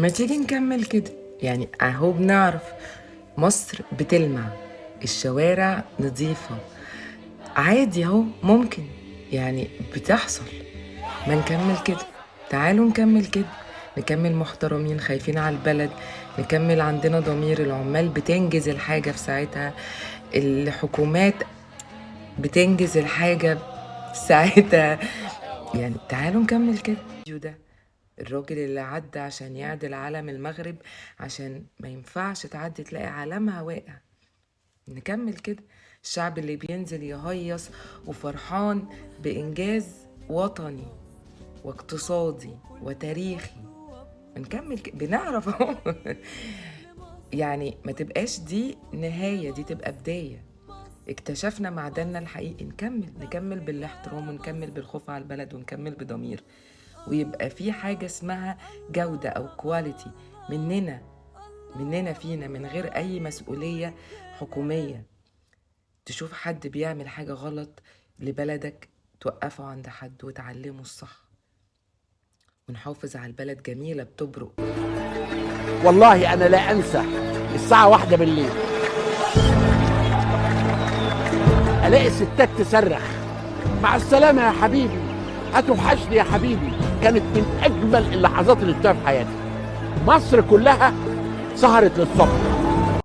ما تيجي نكمل كده. يعني اهو بنعرف مصر بتلمع، الشوارع نظيفة، عادي اهو ممكن، يعني بتحصل. ما نكمل كده، تعالوا نكمل كده، نكمل محترمين خايفين على البلد، نكمل عندنا ضمير، العمال بتنجز الحاجة في ساعتها، الحكومات بتنجز الحاجة في ساعتها. يعني تعالوا نكمل كده. الفيديو ده الراجل اللي عدى عشان يعدل علم المغرب، عشان ما ينفعش تعدي تلاقي علمها واقع. نكمل كده. الشعب اللي بينزل يهيص وفرحان بإنجاز وطني واقتصادي وتاريخي. نكمل كده بنعرف اهو. يعني ما تبقاش دي نهاية، دي تبقى بداية. اكتشفنا معدننا الحقيقي، نكمل بالاحترام، ونكمل بالخوف على البلد، ونكمل بضمير، ويبقى في حاجة اسمها جودة أو كواليتي مننا فينا، من غير أي مسؤولية حكومية. تشوف حد بيعمل حاجة غلط لبلدك، توقفه عند حد وتعلمه الصح، ونحافظ على البلد جميلة بتبرق. والله أنا لا أنسى الساعة 1 بالليل ألاقي ستات تصرخ مع السلامة يا حبيبي، هتوحشني يا حبيبي. كانت من أجمل اللحظات اللي شفتها في حياتي. مصر كلها سهرت للصبح.